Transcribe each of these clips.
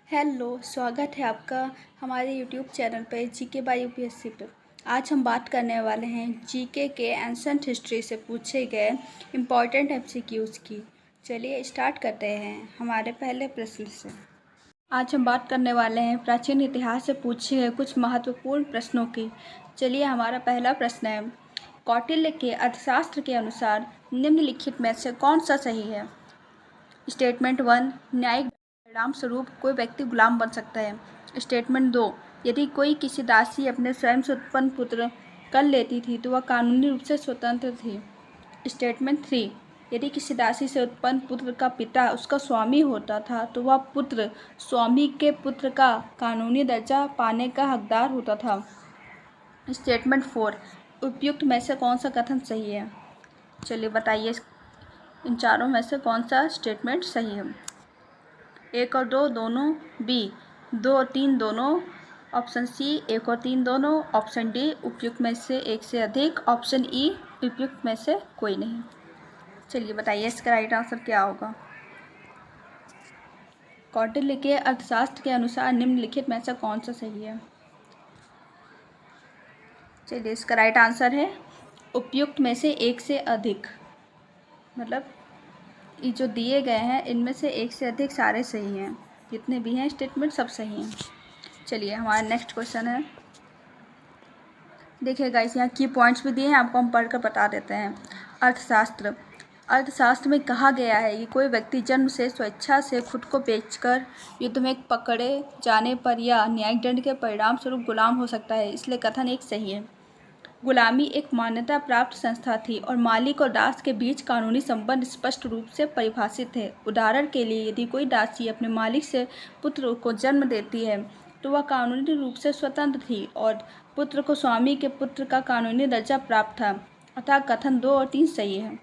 Hello, स्वागत है आपका हमारे यूट्यूब चैनल पे जीके बाय यूपीएससी पे। आज हम बात करने वाले हैं जीके के एंशंट हिस्ट्री से पूछे गए इम्पॉर्टेंट एमसीक्यूज़ की। चलिए स्टार्ट करते हैं हमारे पहले प्रश्न से। आज हम बात करने वाले हैं प्राचीन इतिहास से पूछे गए कुछ महत्वपूर्ण प्रश्नों की। चलिए हमारा पहला प्रश्न है, कौटिल्य के अर्थशास्त्र के अनुसार निम्नलिखित में से कौन सा सही है? स्टेटमेंट 1, न्यायिक परिणाम स्वरूप कोई व्यक्ति गुलाम बन सकता है। स्टेटमेंट 2, यदि कोई किसी दासी अपने स्वयं से उत्पन्न पुत्र कर लेती थी तो वह कानूनी रूप से स्वतंत्र थी। स्टेटमेंट 3, यदि किसी दासी से उत्पन्न पुत्र का पिता उसका स्वामी होता था तो वह पुत्र स्वामी के पुत्र का कानूनी दर्जा पाने का हकदार होता था। स्टेटमेंट 4, उपयुक्त में से कौन सा कथन सही है? चलिए बताइए इन चारों में से कौन सा स्टेटमेंट सही है? 1 और 2 दोनों, बी 2 और 3 दोनों, ऑप्शन सी 1 और 3 दोनों, ऑप्शन डी उपयुक्त में से एक से अधिक, ऑप्शन ई उपयुक्त में से कोई नहीं। चलिए बताइए इसका राइट आंसर क्या होगा? कौटिल्य के अर्थशास्त्र के अनुसार निम्नलिखित में से कौन सा सही है? चलिए इसका राइट आंसर है उपयुक्त में से एक से अधिक। मतलब ये जो दिए गए हैं इनमें से एक से अधिक सारे सही हैं, जितने भी हैं स्टेटमेंट सब सही हैं। चलिए हमारा नेक्स्ट क्वेश्चन है, देखिए गाइस यहाँ की पॉइंट्स भी दिए हैं, आपको हम पढ़कर बता देते हैं। अर्थशास्त्र में कहा गया है कि कोई व्यक्ति जन्म से स्वेच्छा से खुद को बेचकर युद्ध में पकड़े जाने पर या न्यायिक दंड के परिणाम स्वरूप गुलाम हो सकता है, इसलिए कथन एक सही है। गुलामी एक मान्यता प्राप्त संस्था थी और मालिक और दास के बीच कानूनी संबंध स्पष्ट रूप से परिभाषित थे। उदाहरण के लिए यदि कोई दासी अपने मालिक से पुत्र को जन्म देती है तो वह कानूनी रूप से स्वतंत्र थी और पुत्र को स्वामी के पुत्र का कानूनी दर्जा प्राप्त था, अतः कथन 2 और 3 सही है।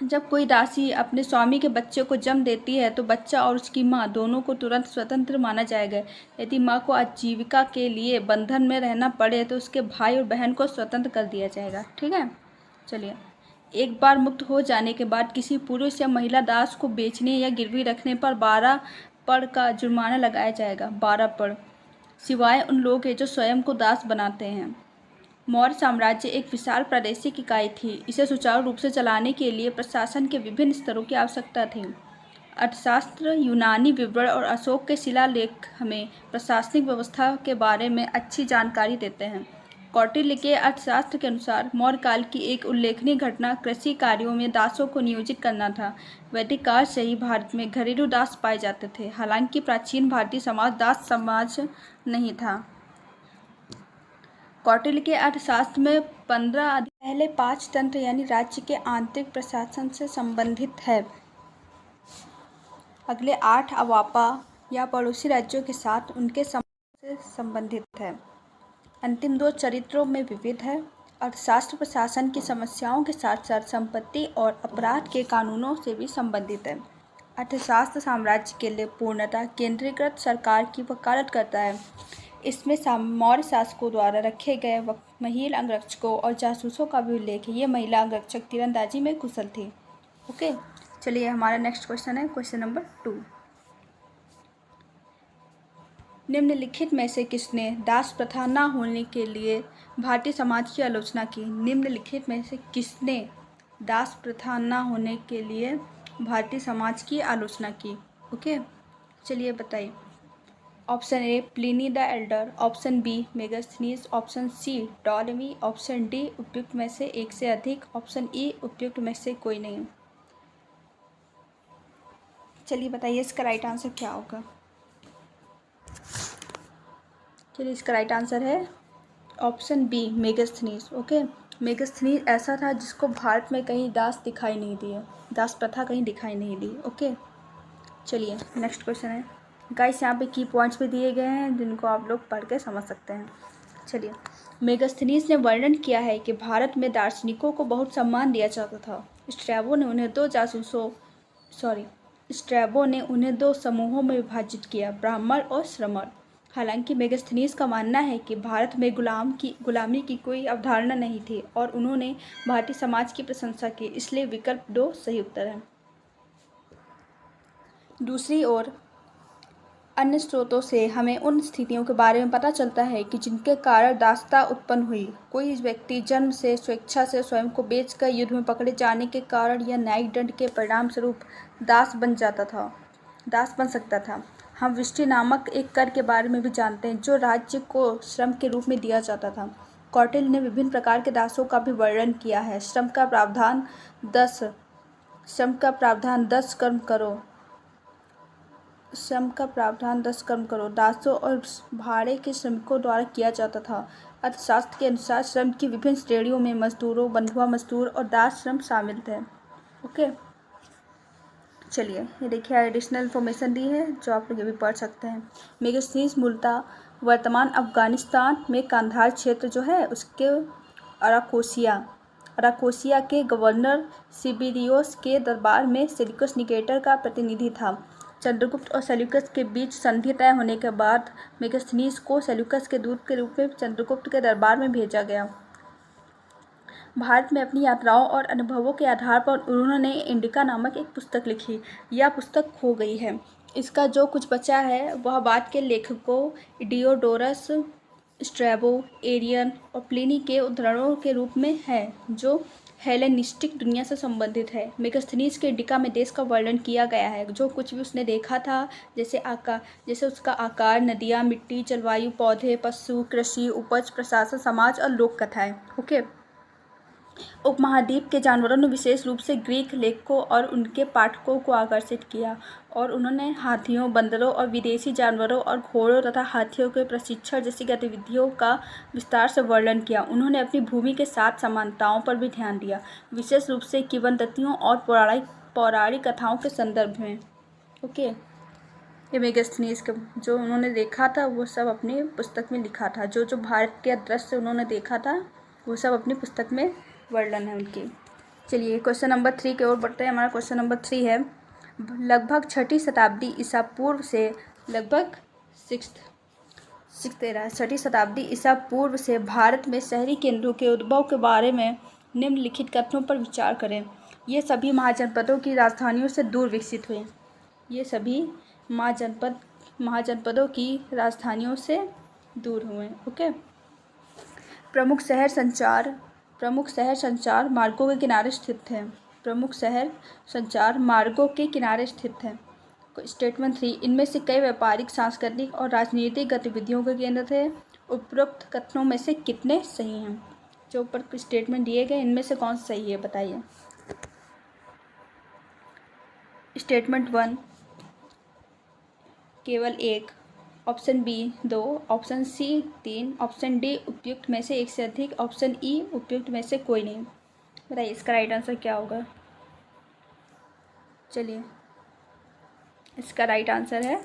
जब कोई दासी अपने स्वामी के बच्चे को जन्म देती है तो बच्चा और उसकी माँ दोनों को तुरंत स्वतंत्र माना जाएगा। यदि माँ को आजीविका के लिए बंधन में रहना पड़े तो उसके भाई और बहन को स्वतंत्र कर दिया जाएगा। ठीक है, चलिए एक बार मुक्त हो जाने के बाद किसी पुरुष या महिला दास को बेचने या गिरवी रखने पर 12 पड़ का जुर्माना लगाया जाएगा। 12 पड़, सिवाय उन लोगों के जो स्वयं को दास बनाते हैं। मौर्य साम्राज्य एक विशाल प्रादेशिक इकाई थी। इसे सुचारू रूप से चलाने के लिए प्रशासन के विभिन्न स्तरों की आवश्यकता थी। अर्थशास्त्र, यूनानी विवरण और अशोक के शिलालेख हमें प्रशासनिक व्यवस्था के बारे में अच्छी जानकारी देते हैं। कौटिल्य के अर्थशास्त्र के अनुसार मौर्य काल की एक उल्लेखनीय घटना कृषि कार्यों में दासों को नियोजित करना था। वैदिक काल से ही भारत में घरेलू दास पाए जाते थे, हालांकि प्राचीन भारतीय समाज दास समाज नहीं था। कौटिल्य के अर्थशास्त्र में 15 पहले 5 तंत्र यानी राज्य के आंतरिक प्रशासन से संबंधित है। अगले 8 अवापा या पड़ोसी राज्यों के साथ उनके संबंध से संबंधित है। अंतिम 2 चरित्रों में विविध है। अर्थशास्त्र प्रशासन की समस्याओं के साथ साथ संपत्ति और अपराध के कानूनों से भी संबंधित है। अर्थशास्त्र साम्राज्य के लिए पूर्णतः केंद्रीकृत सरकार की वकालत करता है। इसमें मौर्य शासकों द्वारा रखे गए महिला अंगरक्षकों और जासूसों का भी उल्लेख है। ये महिला अंगरक्षक तीरंदाजी में कुशल थी। ओके, चलिए हमारा नेक्स्ट क्वेश्चन है क्वेश्चन नंबर 2। निम्नलिखित में से किसने दास प्रथा न होने के लिए भारतीय समाज की आलोचना की? निम्नलिखित में से किसने दास प्रथा न होने के लिए भारतीय समाज की आलोचना की? ओके, चलिए बताइए। Option A Pliny the Elder, option B Megasthenes, option C Ptolemy, option D उपयुक्त में से एक से अधिक, ऑप्शन ई उपयुक्त में से कोई नहीं। चलिए बताइए इसका राइट आंसर क्या होगा? चलिए इसका राइट आंसर है option B Megasthenes. Okay, Megasthenes ऐसा था जिसको भारत में कहीं दास दिखाई नहीं दिए, दास प्रथा कहीं दिखाई नहीं दी। ओके, चलिए नेक्स्ट क्वेश्चन है गाइस, यहाँ पे की पॉइंट्स भी दिए गए हैं जिनको आप लोग पढ़ के समझ सकते हैं। चलिए, मेगास्थनीज ने वर्णन किया है कि भारत में दार्शनिकों को बहुत सम्मान दिया जाता था। स्ट्रैबो ने उन्हें दो समूहों में विभाजित किया, ब्राह्मण और श्रमण। हालांकि मेगास्थनीज का मानना है कि भारत में गुलामी की कोई अवधारणा नहीं थी और उन्होंने भारतीय समाज की प्रशंसा की, इसलिए विकल्प 2 सही उत्तर है। दूसरी ओर अन्य स्रोतों से हमें उन स्थितियों के बारे में पता चलता है कि जिनके कारण दासता उत्पन्न हुई। कोई व्यक्ति जन्म से स्वेच्छा से स्वयं को बेचकर युद्ध में पकड़े जाने के कारण या न्यायिक दंड के परिणाम स्वरूप दास बन सकता था। हम विष्टि नामक एक कर के बारे में भी जानते हैं जो राज्य को श्रम के रूप में दिया जाता था। कौटिल्य ने विभिन्न प्रकार के दासों का भी वर्णन किया है। श्रम का प्रावधान 10 कर्म करो दासों और भाड़े के श्रमिकों द्वारा किया जाता था। अर्थशास्त्र के अनुसार श्रम की विभिन्न श्रेणियों में मजदूरों, बंधुआ मजदूर और दास श्रम शामिल थे। ओके, चलिए ये देखिए एडिशनल इन्फॉर्मेशन दी है जो आप लोग ये भी पढ़ सकते हैं। मेगास्थनीज मूलतः वर्तमान अफगानिस्तान में कंधार क्षेत्र जो है उसके अराकोसिया के गवर्नर सिबिरियोस के दरबार में सेल्यूकस निकेटर का प्रतिनिधि था। चंद्रगुप्त और सेल्यूकस के बीच संधि तय होने के बाद मेगास्थनीज को सेल्यूकस के दूत के रूप में चंद्रगुप्त के दरबार में भेजा गया। भारत में अपनी यात्राओं और अनुभवों के आधार पर उन्होंने इंडिका नामक एक पुस्तक लिखी। यह पुस्तक खो गई है। इसका जो कुछ बचा है वह बाद के लेखकों डियोडोरस, स्ट्रैबो, एरियन और प्लिनी के उद्धरणों के रूप में है जो हेलेनिस्टिक दुनिया से संबंधित है। मेगास्थनीज के इंडिका में देश का वर्णन किया गया है। जो कुछ भी उसने देखा था, जैसे उसका आकार, नदियाँ, मिट्टी, जलवायु, पौधे, पशु, कृषि, उपज, प्रशासन, समाज और लोक कथाएं। ओके, उपमहाद्वीप के जानवरों ने विशेष रूप से ग्रीक लेखकों और उनके पाठकों को आकर्षित किया और उन्होंने हाथियों, बंदरों और विदेशी जानवरों और घोड़ों तथा हाथियों के प्रशिक्षण जैसी गतिविधियों का विस्तार से वर्णन किया। उन्होंने अपनी भूमि के साथ समानताओं पर भी ध्यान दिया, विशेष रूप से किंवदंतियों और पौराणिक कथाओं के संदर्भ में। ओके, ये मेगास्थनीज के जो उन्होंने देखा था वो सब अपनी पुस्तक में लिखा था। जो भारत के दृश्य उन्होंने देखा था वो सब अपनी पुस्तक में वर्णन है उनकी। चलिए क्वेश्चन नंबर 3 की ओर बढ़ते हैं। हमारा क्वेश्चन नंबर 3 है, लगभग 6ठी शताब्दी ईसा पूर्व से भारत में शहरी केंद्रों के उद्भव के बारे में निम्नलिखित कथनों पर विचार करें। ये सभी महाजनपदों की राजधानियों से दूर विकसित हुए। ये सभी महाजनपदों की राजधानियों से दूर हुए। ओके, प्रमुख शहर संचार मार्गों के किनारे स्थित हैं। स्टेटमेंट 3, इनमें से कई व्यापारिक, सांस्कृतिक और राजनीतिक गतिविधियों के केंद्र थे। उपरोक्त कथनों में से कितने सही हैं? जो ऊपर स्टेटमेंट दिए गए इनमें से कौन सा सही है बताइए। स्टेटमेंट 1 केवल 1, option B 2, option C 3, option D उपयुक्त में से एक से अधिक, ऑप्शन ई उपयुक्त में से कोई नहीं। बताइए इसका राइट आंसर क्या होगा। चलिए इसका राइट आंसर है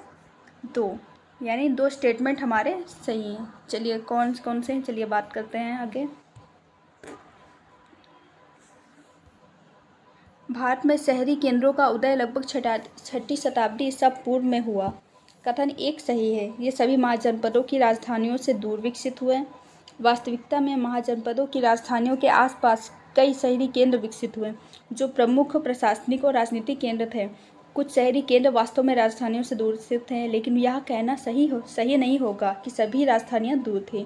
2, यानी 2 स्टेटमेंट हमारे सही हैं। चलिए कौन से हैं चलिए बात करते हैं आगे। भारत में शहरी केंद्रों का उदय लगभग 6ठी शताब्दी ईसा पूर्व में हुआ। कथन 1 सही है। ये सभी महाजनपदों की राजधानियों से दूर विकसित हुए। वास्तविकता में महाजनपदों की राजधानियों के आसपास कई शहरी केंद्र विकसित हुए जो प्रमुख प्रशासनिक और राजनीतिक केंद्र थे। कुछ शहरी केंद्र वास्तव में राजधानियों से दूर स्थित हैं, लेकिन यह कहना सही नहीं होगा कि सभी राजधानियां दूर थीं।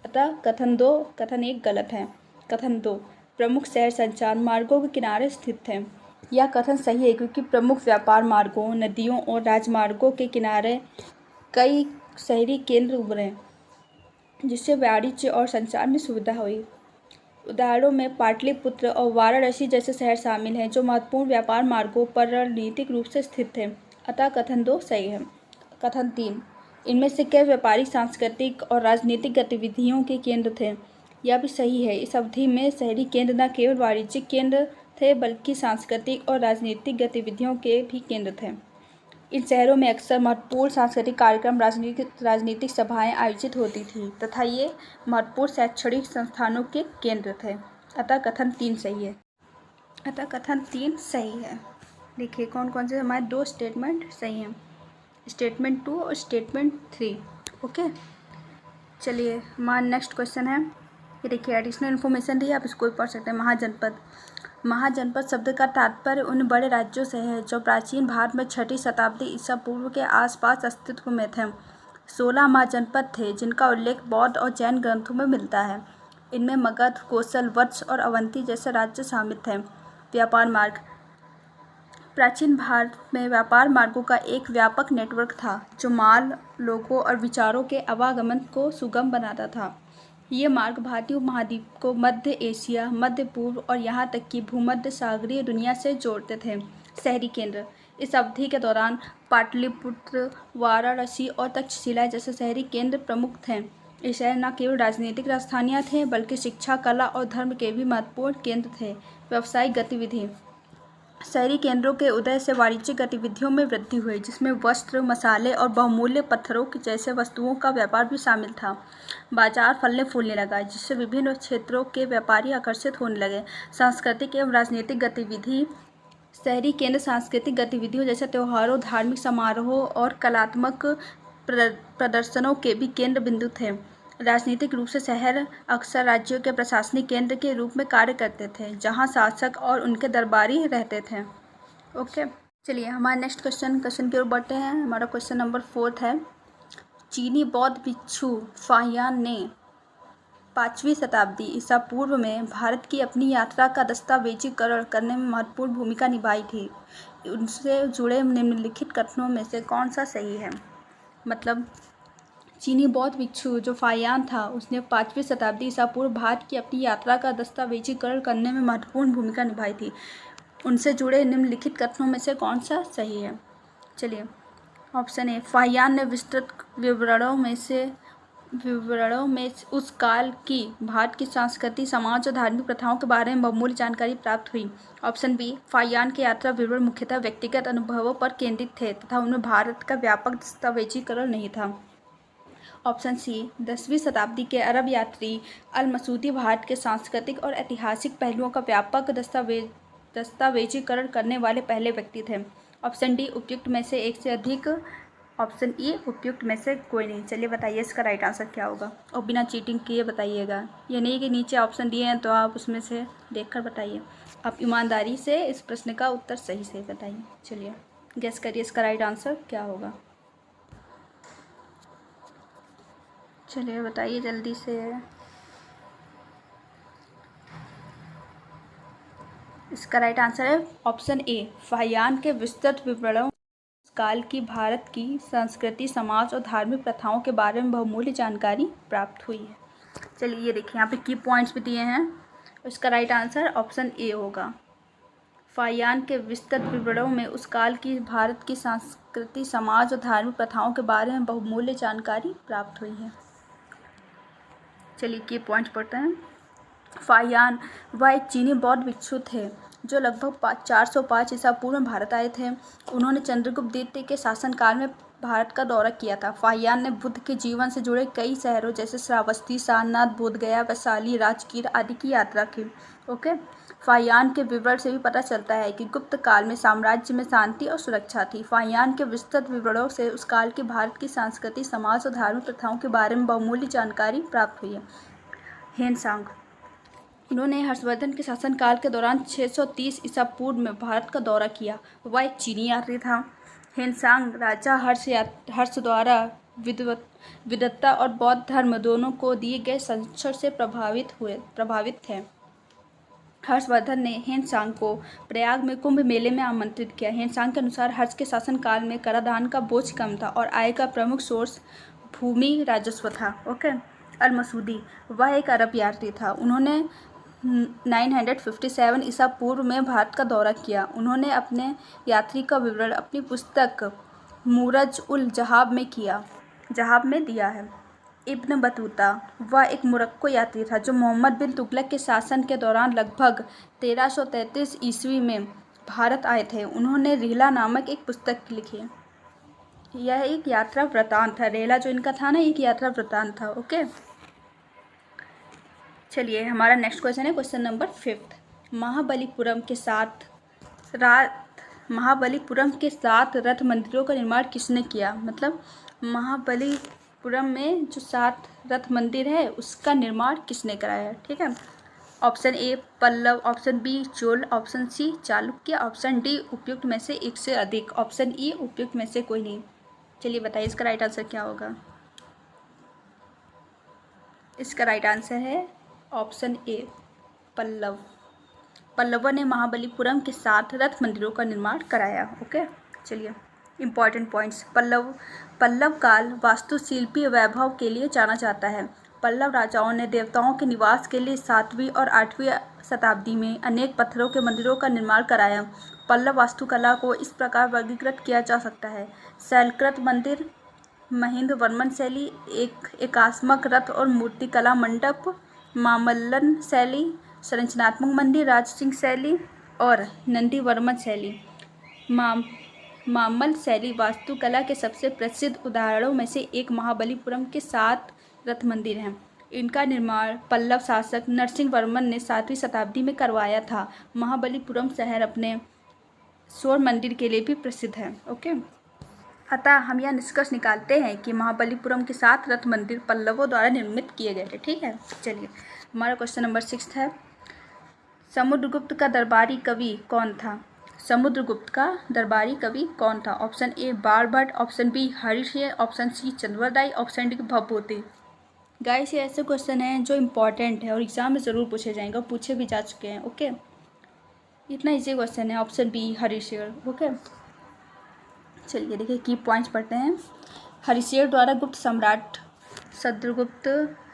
अतः कथन 1 गलत है। कथन 2, प्रमुख शहर संचार मार्गों के किनारे स्थित हैं। यह कथन सही है क्योंकि प्रमुख व्यापार मार्गों, नदियों और राजमार्गों के किनारे कई शहरी केंद्र उभरे जिससे वाणिज्य और संचार में सुविधा हुई। उदाहरणों में पाटलिपुत्र और वाराणसी जैसे शहर शामिल हैं जो महत्वपूर्ण व्यापार मार्गों पर रणनीतिक रूप से स्थित थे। अतः कथन 2 सही है। कथन 3, इनमें से कई व्यापारिक, सांस्कृतिक और राजनीतिक गतिविधियों के केंद्र थे। यह भी सही है। इस अवधि में शहरी केंद्र न केवल वाणिज्यिक केंद्र थे बल्कि सांस्कृतिक और राजनीतिक गतिविधियों के भी केंद्र थे। इन शहरों में अक्सर महत्वपूर्ण सांस्कृतिक कार्यक्रम, राजनीतिक सभाएं आयोजित होती थीं तथा ये महत्वपूर्ण शैक्षणिक संस्थानों के केंद्र थे। अतः कथन 3 सही है। देखिए कौन से हमारे 2 स्टेटमेंट सही हैं, स्टेटमेंट 2 और स्टेटमेंट 3। ओके, चलिए हमारा नेक्स्ट क्वेश्चन है। ये देखिए एडिशनल इन्फॉर्मेशन दी है, आप इसको भी पढ़ सकते हैं। महाजनपद महाजनपद शब्द का तात्पर्य उन बड़े राज्यों से है जो प्राचीन भारत में 6वीं शताब्दी ईसा पूर्व के आसपास अस्तित्व में थे। 16 महाजनपद थे जिनका उल्लेख बौद्ध और जैन ग्रंथों में मिलता है। इनमें मगध, कोसल, वत्स और अवंती जैसे राज्य शामिल थे। व्यापार मार्ग। प्राचीन भारत में व्यापार मार्गों का एक व्यापक नेटवर्क था जो माल, लोगों और विचारों के आवागमन को सुगम बनाता था। ये मार्ग भारतीय उपमहाद्वीप को मध्य एशिया, मध्य पूर्व और यहाँ तक कि भूमध्य सागरीय दुनिया से जोड़ते थे। शहरी केंद्र। इस अवधि के दौरान पाटलिपुत्र, वाराणसी और तक्षशिला जैसे शहरी केंद्र प्रमुख थे। ये शहर न केवल राजनीतिक राजधानियाँ थे बल्कि शिक्षा, कला और धर्म के भी महत्वपूर्ण केंद्र थे। व्यावसायिक गतिविधि। शहरी केंद्रों के उदय से वाणिज्यिक गतिविधियों में वृद्धि हुई जिसमें वस्त्र, मसाले और बहुमूल्य पत्थरों जैसे वस्तुओं का व्यापार भी शामिल था। बाजार फलने फूलने लगा जिससे विभिन्न क्षेत्रों के व्यापारी आकर्षित होने लगे। सांस्कृतिक एवं राजनीतिक गतिविधि। शहरी केंद्र सांस्कृतिक गतिविधियों जैसे त्योहारों, धार्मिक समारोहों और कलात्मक प्रदर्शनों के भी केंद्र बिंदु थे। राजनीतिक रूप से शहर अक्सर राज्यों के प्रशासनिक केंद्र के रूप में कार्य करते थे जहां शासक और उनके दरबारी रहते थे। ओके, चलिए हमारा नेक्स्ट क्वेश्चन की ओर बढ़ते हैं। हमारा क्वेश्चन नंबर 4 है। चीनी बौद्ध भिक्षु फाहियान ने 5वीं शताब्दी ईसा पूर्व में भारत की अपनी यात्रा का दस्तावेजीकरण करने में महत्वपूर्ण भूमिका निभाई थी। उनसे जुड़े निम्नलिखित कथनों में से कौन सा सही है? मतलब चीनी बौद्ध भिक्षु जो फाहियान था उसने 5वीं शताब्दी ईसा पूर्व भारत की अपनी यात्रा का दस्तावेजीकरण करने में महत्वपूर्ण भूमिका निभाई थी। उनसे जुड़े निम्नलिखित कथनों में से कौन सा सही है? चलिए, ऑप्शन ए, फाहियान ने विस्तृत विवरणों में उस काल की भारत की संस्कृति, समाज और धार्मिक प्रथाओं के बारे में बहुमूल्य जानकारी प्राप्त हुई। ऑप्शन बी, फाहियान के यात्रा विवरण मुख्यतः व्यक्तिगत अनुभवों पर केंद्रित थे तथा उनमें भारत का व्यापक दस्तावेजीकरण नहीं था। ऑप्शन सी, 10वीं शताब्दी के अरब यात्री अल मसूदी भारत के सांस्कृतिक और ऐतिहासिक पहलुओं का व्यापक दस्तावेजीकरण करने वाले पहले व्यक्ति थे। ऑप्शन डी, उपयुक्त में से एक से अधिक। ऑप्शन ई, उपयुक्त में से कोई नहीं। चलिए बताइए इसका राइट आंसर क्या होगा और बिना चीटिंग किए बताइएगा। ये नहीं कि नीचे ऑप्शन दिए हैं तो आप उसमें से देखकर बताइए। आप ईमानदारी से इस प्रश्न का उत्तर सही से बताइए। चलिए गेस करिए इसका राइट आंसर क्या होगा। चलिए बताइए जल्दी से। इसका राइट आंसर है ऑप्शन ए, फाहियान के विस्तृत विवरणों काल की भारत की संस्कृति, समाज और धार्मिक प्रथाओं के बारे में बहुमूल्य जानकारी प्राप्त हुई है। चलिए ये देखिए यहाँ पे की पॉइंट्स भी दिए हैं। इसका राइट आंसर ऑप्शन ए होगा। फाहियान के विस्तृत विवरणों में उस काल की भारत की संस्कृति, समाज और धार्मिक प्रथाओं के बारे में बहुमूल्य जानकारी प्राप्त हुई है। चलिए की पॉइंट पढ़ते हैं। फाहियान वह एक चीनी बौद्ध भिक्षु थे जो लगभग 405 ईसा पूर्व में भारत आए थे। उन्होंने चंद्रगुप्त द्वितीय के शासनकाल में भारत का दौरा किया था। फाहियान ने बुद्ध के जीवन से जुड़े कई शहरों जैसे श्रावस्ती, सारनाथ, बोधगया, वैशाली, राजगीर आदि की यात्रा की। ओके, फाहियान के विवरण से भी पता चलता है कि गुप्त काल में साम्राज्य में शांति और सुरक्षा थी। फाहियान के विस्तृत विवरणों से उस काल के भारत की संस्कृति, समाज और धार्मिक प्रथाओं के बारे में बहुमूल्य जानकारी प्राप्त हुई है। हेनसांग, इन्होंने हर्षवर्धन के शासनकाल के दौरान 630 ईसा पूर्व में भारत का दौरा किया। वह एक चीनी यात्री था। हेनसांग राजा हर्ष द्वारा विद्वत्ता और बौद्ध धर्म दोनों को दिए गए संरक्षण से प्रभावित थे। हर्षवर्धन ने हेनसांग को प्रयाग में कुंभ मेले में आमंत्रित किया। हेनसांग के अनुसार हर्ष के शासनकाल में कराधान का बोझ कम था और आय का प्रमुख सोर्स भूमि राजस्व था। ओके, अल मसूदी वह एक अरब यात्री था। उन्होंने 957 ईसा पूर्व में भारत का दौरा किया। उन्होंने अपने यात्री का विवरण अपनी पुस्तक मूरज उल जहाब में दिया है। इब्न बतूता वह एक मोरक्को यात्री था जो मोहम्मद बिन तुगलक के शासन के दौरान लगभग 1333 ईस्वी में भारत आए थे। उन्होंने रिहला नामक एक पुस्तक लिखी। यह एक यात्रा वृतांत था। रिहला जो इनका था ना, एक यात्रा वृतांत था। ओके, चलिए हमारा नेक्स्ट क्वेश्चन है क्वेश्चन नंबर 5। महाबलीपुरम के 7 रथ मंदिरों का निर्माण किसने किया? मतलब महाबलीपुरम में जो 7 रथ मंदिर है उसका निर्माण किसने कराया? ठीक है, option A Pallava, option B Chola, option C Chalukya, option D उपयुक्त में से एक से अधिक, ऑप्शन ई उपयुक्त में से कोई नहीं। चलिए बताइए इसका राइट आंसर क्या होगा। इसका राइट आंसर है ऑप्शन ए पल्लव। पल्लवों ने महाबलीपुरम के साथ रथ मंदिरों का निर्माण कराया। ओके, चलिए इंपॉर्टेंट पॉइंट्स। पल्लव काल वास्तुशिल्पीय वैभव के लिए जाना जाता है। पल्लव राजाओं ने देवताओं के निवास के लिए 7वीं और 8वीं शताब्दी में अनेक पत्थरों के मंदिरों का निर्माण कराया। पल्लव वास्तुकला को इस प्रकार वर्गीकृत किया जा सकता है: शैलकृत मंदिर, महेंद्र वर्मन शैली, एक एकात्मक रथ और मूर्तिकला मंडप, मामल्लन शैली, संरचनात्मक मंदिर, राजसिंह शैली और नंदी वर्मन शैली। मामल्ल शैली वास्तुकला के सबसे प्रसिद्ध उदाहरणों में से एक महाबलीपुरम के 7 रथ मंदिर हैं। इनका निर्माण पल्लव शासक नरसिंह वर्मन ने 7वीं शताब्दी में करवाया था। महाबलीपुरम शहर अपने शोर मंदिर के लिए भी प्रसिद्ध है। ओके, अतः हम यह निष्कर्ष निकालते हैं कि महाबलीपुरम के 7 रथ मंदिर पल्लवों द्वारा निर्मित किए गए थे। ठीक है, चलिए हमारा क्वेश्चन नंबर 6 है, समुद्रगुप्त का दरबारी कवि कौन था? समुद्रगुप्त का दरबारी कवि कौन था? Option A Banabhatta, option B हरिशेर, option C Chandravardai, option D Bhavabhuti. Guys, ये ऐसे क्वेश्चन हैं जो इम्पॉर्टेंट है और एग्जाम में ज़रूर पूछे जाएंगे और पूछे भी जा चुके हैं। ओके, इतना इजी क्वेश्चन है, ऑप्शन बी हरिशेर। ओके, चलिए देखिए की पॉइंट्स पढ़ते हैं। हरिशेर द्वारा गुप्त सम्राट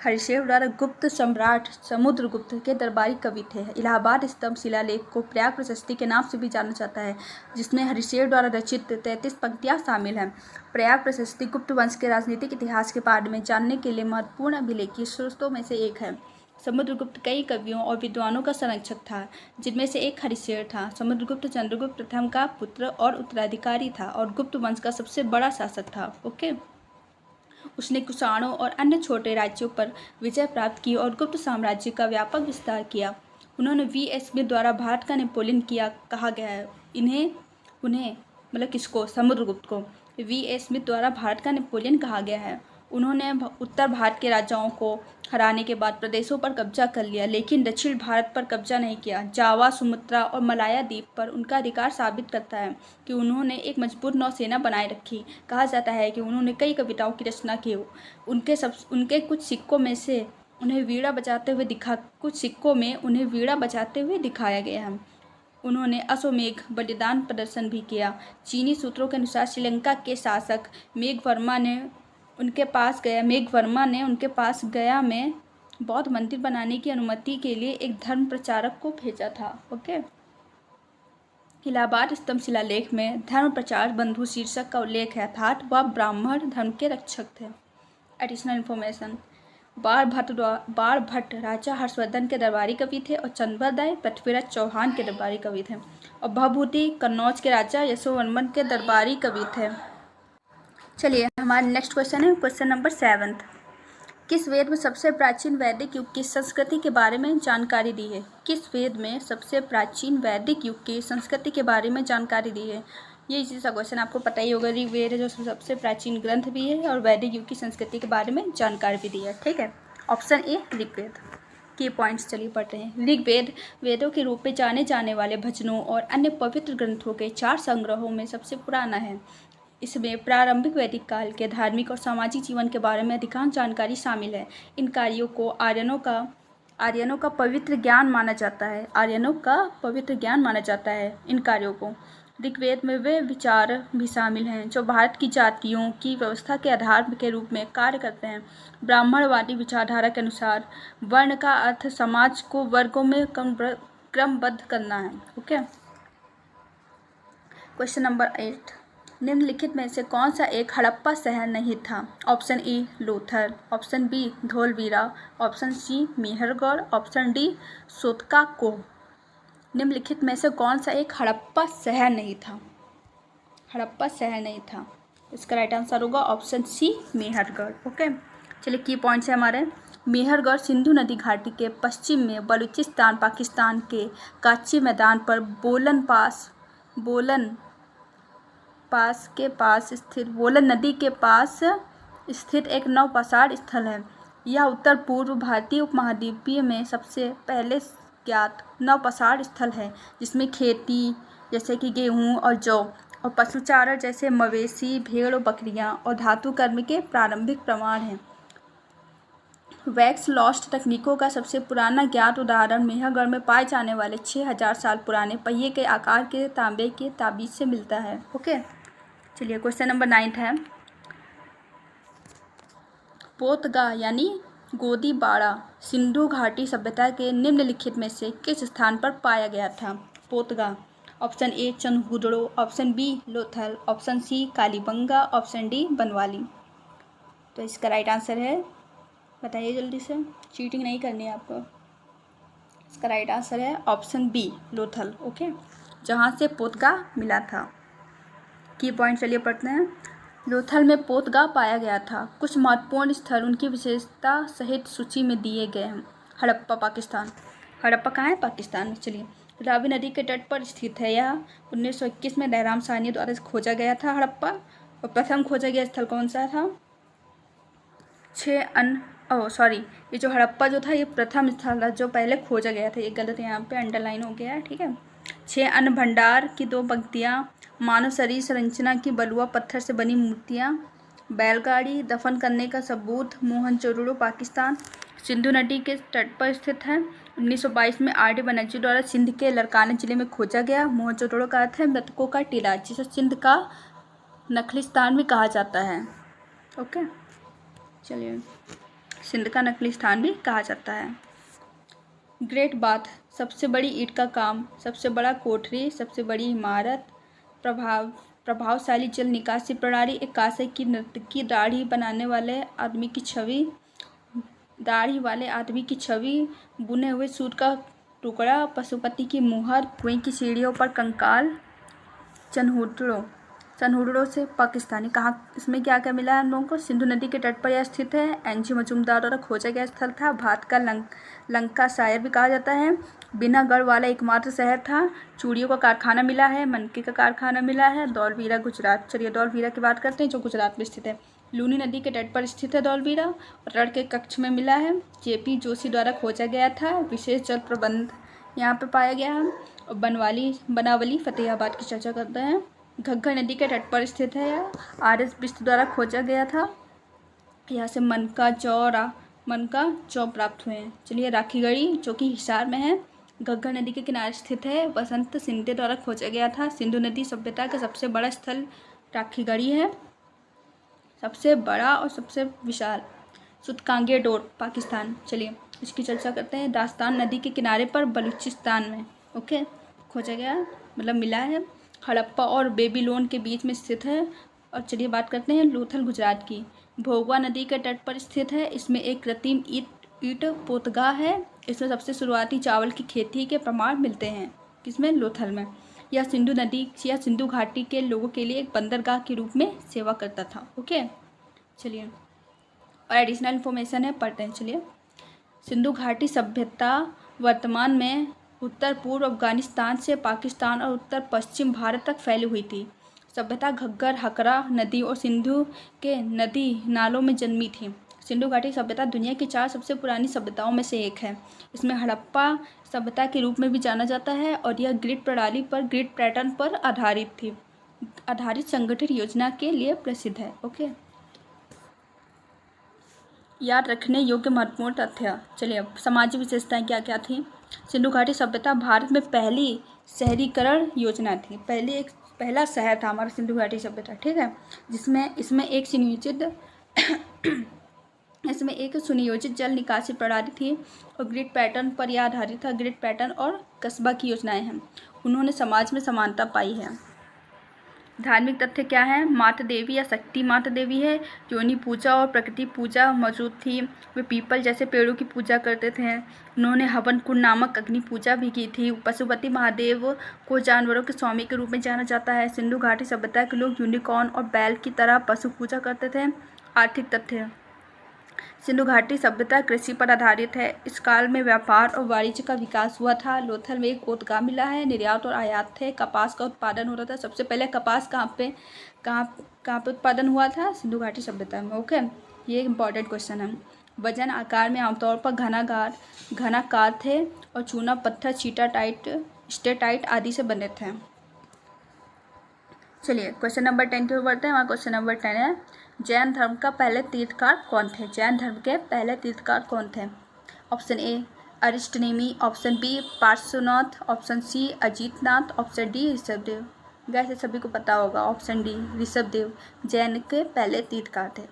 हरिशेर द्वारा गुप्त सम्राट समुद्रगुप्त के दरबारी कवि थे। इलाहाबाद स्तंभ शिलालेख को प्रयाग प्रशस्ति के नाम से भी जाना जाता है, जिसमें हरिशेर द्वारा रचित 33 पंक्तियां शामिल हैं। प्रयाग प्रशस्ति गुप्त वंश के राजनीतिक इतिहास के बारे में जानने के लिए महत्वपूर्ण अभिलेखीय स्रोतों में से एक है। समुद्रगुप्त कई कवियों और विद्वानों का संरक्षक था, जिनमें से एक हरिशेर था। समुद्रगुप्त चंद्रगुप्त प्रथम का पुत्र और उत्तराधिकारी था और गुप्त वंश का सबसे बड़ा शासक था। ओके, उसने कुषाणों और अन्य छोटे राज्यों पर विजय प्राप्त की और गुप्त साम्राज्य का व्यापक विस्तार किया। उन्होंने वी.एस. स्मिथ द्वारा भारत का नेपोलियन कहा गया है। उन्हें मतलब किसको? समुद्रगुप्त को वी.एस. स्मिथ द्वारा भारत का नेपोलियन कहा गया है। उन्होंने उत्तर भारत के राजाओं को हराने के बाद प्रदेशों पर कब्जा कर लिया, लेकिन दक्षिण भारत पर कब्जा नहीं किया। जावा, सुमात्रा और मलाया द्वीप पर उनका अधिकार साबित करता है कि उन्होंने एक मजबूत नौसेना बनाए रखी। कहा जाता है कि उन्होंने कई कविताओं की रचना की। उनके कुछ सिक्कों में उन्हें वीणा बजाते हुए दिखाया गया है। उन्होंने अश्वमेध बलिदान प्रदर्शन भी किया। चीनी सूत्रों के अनुसार श्रीलंका के शासक मेघवर्मा ने उनके पास गया में बौद्ध मंदिर बनाने की अनुमति के लिए एक धर्म प्रचारक को भेजा था। ओके, इलाहाबाद स्तंभ शिलालेख में धर्म प्रचार बंधु शीर्षक का उल्लेख है, अर्थात वह ब्राह्मण धर्म के रक्षक थे। एडिशनल इन्फॉर्मेशन, बाणभट्ट राजा हर्षवर्धन के दरबारी कवि थे और चंद्रवरदाई पृथ्वीराज चौहान के दरबारी कवि थे और भवभूति कन्नौज के राजा यशोवर्मन के दरबारी कवि थे। चलिए हमारा नेक्स्ट क्वेश्चन है, क्वेश्चन नंबर 7। किस वेद में सबसे प्राचीन वैदिक युग की संस्कृति के बारे में जानकारी दी है? किस वेद में सबसे प्राचीन वैदिक युग की संस्कृति के बारे में जानकारी दी है? ये इसी सा क्वेश्चन आपको पता ही होगा। ऋग्वेद है जो सबसे प्राचीन ग्रंथ भी है और वैदिक युग की संस्कृति के बारे में जानकारी भी दी है। ठीक है, ऑप्शन ए ऋग्वेद। की पॉइंट्स चलिए पढ़ते हैं। ऋग्वेद वेदों के रूप में जाने जाने वाले भजनों और अन्य पवित्र ग्रंथों के 4 संग्रहों में सबसे पुराना है। इसमें प्रारंभिक वैदिक काल के धार्मिक और सामाजिक जीवन के बारे में अधिकांश जानकारी शामिल है। इन कार्यों को आर्यनों का पवित्र ज्ञान माना जाता है। इन कार्यों को ऋग्वेद में वे विचार भी शामिल हैं जो भारत की जातियों की व्यवस्था के आधार के रूप में कार्य करते हैं। ब्राह्मणवादी विचारधारा के अनुसार वर्ण का अर्थ समाज को वर्गों में क्रमबद्ध करना है। Okay, question number 8। निम्नलिखित में से कौन सा एक हड़प्पा शहर नहीं था? Option A Lothal, option B Dholavira, option C Mehrgarh, option D Sotkakoh. निम्नलिखित में से कौन सा एक हड़प्पा शहर नहीं था? इसका राइट आंसर होगा ऑप्शन सी मेहरगढ़। ओके, चलिए की पॉइंट्स है हमारे। मेहरगढ़ सिंधु नदी घाटी के पश्चिम में बलूचिस्तान पाकिस्तान के काची मैदान पर बोलन नदी के पास स्थित एक नवपाषाण स्थल है। यह उत्तर पूर्व भारतीय उपमहाद्वीपीय में सबसे पहले ज्ञात नवपसार स्थल है जिसमें खेती जैसे कि गेहूँ और जौ और पशुचारा जैसे मवेशी, भेड़ और बकरियाँ और धातु कर्म के प्रारंभिक प्रमाण हैं। वैक्स लॉस्ट तकनीकों का सबसे पुराना ज्ञात उदाहरण मेहरगढ़ में पाए जाने वाले 6000 साल पुराने पहिए के आकार के तांबे के ताबीज से मिलता है। ओके, चलिए क्वेश्चन नंबर 9 है। पोतगा यानी गोदीबाड़ा सिंधु घाटी सभ्यता के निम्नलिखित में से किस स्थान पर पाया गया था? पोतगा, option A Chanhudaro, option B Lothal, option C Kalibangan, option D Banawali. तो इसका राइट आंसर है, बताइए जल्दी से, चीटिंग नहीं करनी है आपको। इसका राइट आंसर है ऑप्शन बी लोथल। ओके, जहाँ से पोतगा मिला था। की पॉइंट चलिए पढ़ते हैं। लोथल में पोतगा पाया गया था। कुछ महत्वपूर्ण स्थल उनकी विशेषता सहित सूची में दिए गए हैं। हड़प्पा पाकिस्तान, हड़प्पा कहाँ है? पाकिस्तान में। चलिए, रावी नदी के तट पर स्थित है। यह 1921 में दहराम साहनी द्वारा खोजा गया था हड़प्पा। और प्रथम खोजा गया स्थल कौन सा था? ये जो हड़प्पा जो था ये प्रथम स्थल था जो पहले खोजा गया था। ये गलत यहाँ पे अंडरलाइन हो गया है, ठीक है। 6 अन्न भंडार की 2 पंक्तियाँ, मानव शरीर संरचना की बलुआ पत्थर से बनी मूर्तियाँ, बैलगाड़ी, दफन करने का सबूत, मोहनजोदड़ो पाकिस्तान सिंधु नदी के तट पर स्थित है। 1922 में आर डी बनर्जी द्वारा सिंध के लरकाना जिले में खोजा गया। मोहनजोदड़ो का अर्थ है मृतकों का टीला, जिसे सिंध का नखलिस्तान भी कहा जाता है। ओके, चलिए, सिंध का नकली स्थान भी कहा जाता है। ग्रेट बाथ, सबसे बड़ी ईंट का काम, सबसे बड़ा कोठरी, सबसे बड़ी इमारत, प्रभावशाली जल निकासी प्रणाली, एक कांसे की नर्तकी, दाढ़ी वाले आदमी की छवि, बुने हुए सूट का टुकड़ा, पशुपति की मुहर, कुएं की सीढ़ियों पर कंकाल, चनहुदड़ो से पाकिस्तानी। कहाँ, इसमें क्या क्या मिला है हम लोगों को? सिंधु नदी के तट पर यह स्थित है। एनजी मजूमदार द्वारा खोजा गया स्थल था। भारत का लंका शायर भी कहा जाता है। बिना गढ़ वाला एकमात्र शहर था। चूड़ियों का कारखाना मिला है। मनके का कारखाना मिला है। धौलवीरा गुजरात। चलिए धौलवीरा की बात करते हैं जो गुजरात में स्थित है। लूनी नदी के तट पर स्थित है धौलवीरा और रण के कक्ष में मिला है। जेपी जोशी द्वारा खोजा गया था। विशेष जल प्रबंध यहाँ पे पाया गया है। और बनावली फतेहाबाद की चर्चा करते हैं। घग्गर नदी के तट पर स्थित है। यह आर.एस. बिष्ट द्वारा खोजा गया था। यहाँ से मन का चौ प्राप्त हुए हैं। चलिए, राखीगढ़ी जो कि हिसार में है, घग्गर नदी के किनारे स्थित है। वसंत सिंधे द्वारा खोजा गया था। सिंधु नदी सभ्यता का सबसे बड़ा स्थल राखीगढ़ी है, सबसे बड़ा और सबसे विशाल। सुतकांगे डोर पाकिस्तान। चलिए इसकी चर्चा करते हैं। दास्तान नदी के किनारे पर बलूचिस्तान में ओके खोजा गया, मतलब मिला है। हड़प्पा और बेबीलोन के बीच में स्थित है। और चलिए बात करते हैं लोथल गुजरात की। भोगवा नदी के तट पर स्थित है। इसमें एक कृत्रिम ईंट पोतगाह है। इसमें सबसे शुरुआती चावल की खेती के प्रमाण मिलते हैं। किसमें? लोथल में। यह सिंधु नदी या सिंधु घाटी के लोगों के लिए एक बंदरगाह के रूप में सेवा करता था। ओके, चलिए और एडिशनल इन्फॉर्मेशन है, पढ़ते हैं। चलिए, सिंधु घाटी सभ्यता वर्तमान में उत्तर पूर्व अफगानिस्तान से पाकिस्तान और उत्तर पश्चिम भारत तक फैली हुई थी। सभ्यता घग्गर, हकरा नदी और सिंधु के नदी नालों में जन्मी थी। सिंधु घाटी सभ्यता दुनिया की 4 सबसे पुरानी सभ्यताओं में से एक है। इसमें हड़प्पा सभ्यता के रूप में भी जाना जाता है और यह ग्रिड प्रणाली पर, ग्रिड पैटर्न पर आधारित संगठित योजना के लिए प्रसिद्ध है। ओके, याद रखने योग्य महत्वपूर्ण तथ्य। चलिए अब सामाजिक विशेषताएं क्या क्या थी। सिंधु घाटी सभ्यता भारत में पहली शहरीकरण योजना थी। पहला शहर था हमारा सिंधु घाटी सभ्यता, ठीक है, जिसमें इसमें एक सुनियोजित जल निकासी प्रणाली थी और ग्रिड पैटर्न पर यह आधारित था। ग्रिड पैटर्न और कस्बा की योजनाएं हैं। उन्होंने समाज में समानता पाई है। धार्मिक तथ्य क्या है? माता देवी या शक्ति माता देवी है। योनि पूजा और प्रकृति पूजा मौजूद थी। वे पीपल जैसे पेड़ों की पूजा करते थे। उन्होंने हवन कुंड नामक अग्नि पूजा भी की थी। पशुपति महादेव को जानवरों के स्वामी के रूप में जाना जाता है। सिंधु घाटी सभ्यता के लोग यूनिकॉर्न और बैल की तरह पशु पूजा करते थे। आर्थिक तथ्य, सिंधु घाटी सभ्यता कृषि पर आधारित है। इस काल में व्यापार और वाणिज्य का विकास हुआ था। लोथल में एक पोतगाह मिला है। निर्यात और आयात थे। कपास का उत्पादन हो रहा था। सबसे पहले कपास कहाँ पे उत्पादन हुआ था? सिंधु घाटी सभ्यता में। ओके, ये इंपॉर्टेंट क्वेश्चन है। वजन आकार में आमतौर पर घनाकार थे और चूना पत्थर स्टेटाइट आदि से बने थे। चलिए क्वेश्चन नंबर 10 की ओर बढ़ते हैं। हमारा क्वेश्चन नंबर 10 है, जैन धर्म का पहले तीर्थकार कौन थे? जैन धर्म के पहले तीर्थकार कौन थे? Option A Arishtanemi, option B Parshvanath, option C Ajitnath, option D Rishabhdev. वैसे सभी को पता होगा ऑप्शन डी ऋषभदेव जैन के पहले तीर्थकार थे।